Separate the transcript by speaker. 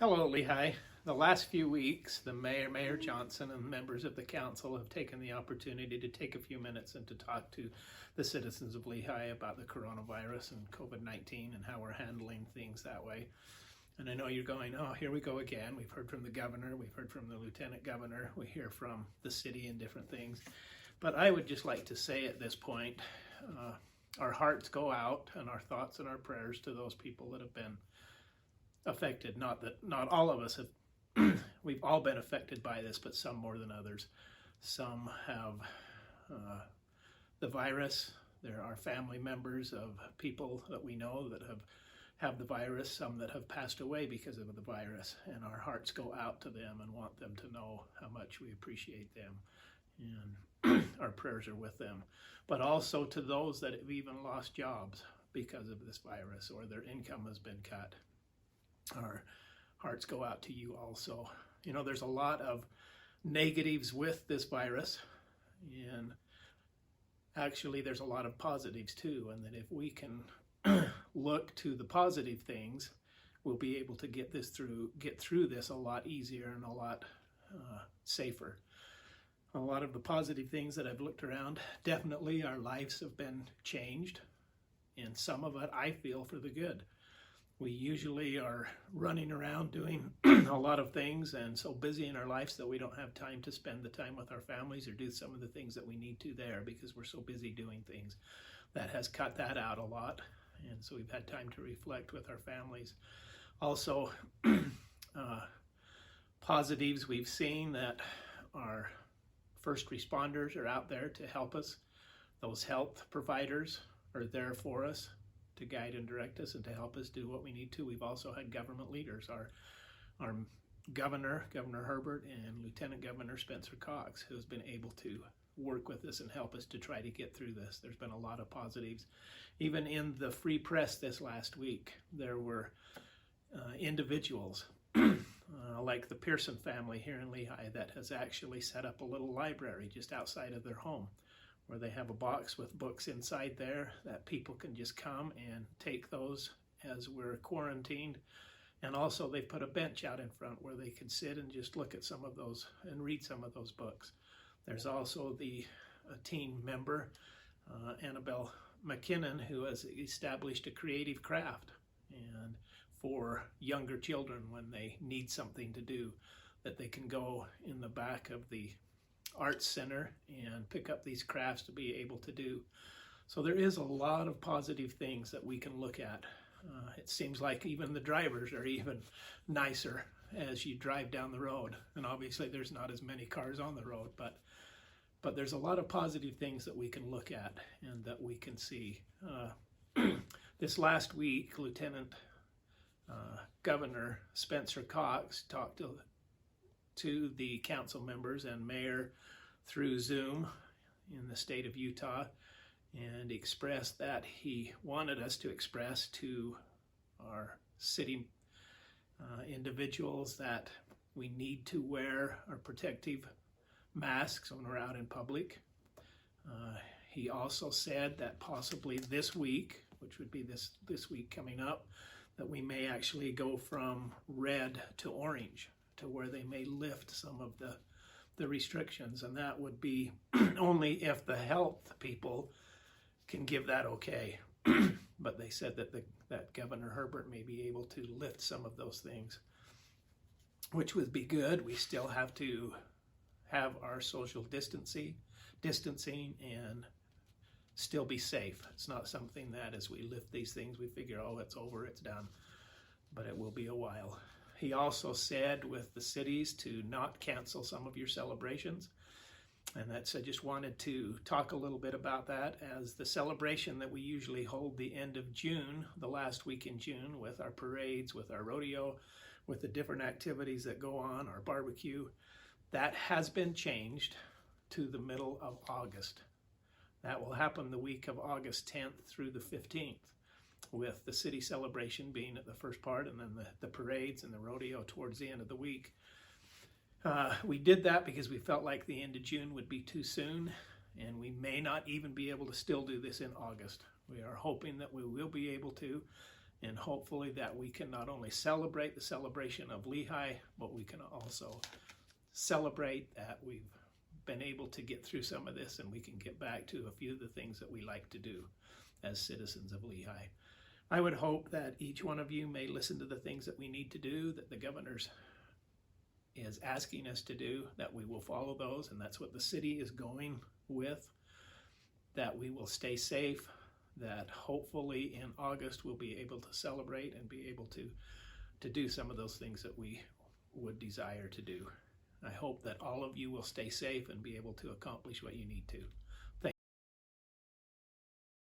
Speaker 1: Hello, Lehigh. The last few weeks, the Mayor Johnson, and members of the council have taken the opportunity to take a few minutes and to talk to the citizens of Lehigh about the coronavirus and COVID-19 and how we're handling things that way. And I know you're going, oh, here we go again. We've heard from the governor, we've heard from the lieutenant governor, we hear from the city and different things. But I would just like to say at this point, our hearts go out and our thoughts and our prayers to those people that have been affected. Not all of us have, we've all been affected by this, but some more than others. Some have the virus. There are family members of people that we know that have the virus, some that have passed away because of the virus, and our hearts go out to them and want them to know how much we appreciate them, and our prayers are with them. But also to those that have even lost jobs because of this virus or their income has been cut. Our hearts go out to you also. You know, there's a lot of negatives with this virus, and actually there's a lot of positives too, and that if we can look to the positive things, we'll be able to get through this a lot easier and a lot safer. A lot of the positive things that I've looked around, definitely our lives have been changed, and some of it I feel for the good. We usually are running around doing a lot of things and so busy in our lives that we don't have time to spend the time with our families or do some of the things that we need to there because we're so busy doing things. That has cut that out a lot, and so we've had time to reflect with our families. Also, positives, we've seen that our first responders are out there to help us. Those health providers are there for us to guide and direct us and to help us do what we need to. We've also had government leaders, our Governor Herbert, and Lieutenant Governor Spencer Cox, who's been able to work with us and help us to try to get through this. There's been a lot of positives. Even in the free press this last week, there were individuals like the Pearson family here in Lehigh that has actually set up a little library just outside of their home, where they have a box with books inside there that people can just come and take those as we're quarantined. And also they've put a bench out in front where they can sit and just look at some of those and read some of those books. There's also the teen member, Annabelle McKinnon, who has established a creative craft and for younger children when they need something to do, that they can go in the back of the Arts Center and pick up these crafts to be able to do. So there is a lot of positive things that we can look at. It seems like even the drivers are even nicer as you drive down the road. And obviously there's not as many cars on the road, but there's a lot of positive things that we can look at and that we can see. This last week, Lieutenant Governor Spencer Cox talked to the council members and mayor through Zoom in the state of Utah, and expressed that he wanted us to express to our city individuals that we need to wear our protective masks when we're out in public. He also said that possibly this week, which would be this week coming up, that we may actually go from red to orange, to where they may lift some of the restrictions, and that would be only if the health people can give that okay. But they said that Governor Herbert may be able to lift some of those things, which would be good. We still have to have our social distancing and still be safe. It's not something that as we lift these things we figure, oh, it's over, it's done, but it will be a while. He also said with the cities to not cancel some of your celebrations. And I just wanted to talk a little bit about that, as the celebration that we usually hold the end of June, the last week in June, with our parades, with our rodeo, with the different activities that go on, our barbecue, that has been changed to the middle of August. That will happen the week of August 10th through the 15th. With the city celebration being at the first part, and then the parades and the rodeo towards the end of the week. We did that because we felt like the end of June would be too soon, and we may not even be able to still do this in August. We are hoping that we will be able to, and hopefully that we can not only celebrate the celebration of Lehigh, but we can also celebrate that we've been able to get through some of this and we can get back to a few of the things that we like to do as citizens of Lehigh. I would hope that each one of you may listen to the things that we need to do, that the governor's is asking us to do, that we will follow those, and that's what the city is going with, that we will stay safe, that hopefully in August we'll be able to celebrate and be able to do some of those things that we would desire to do. I hope that all of you will stay safe and be able to accomplish what you need to.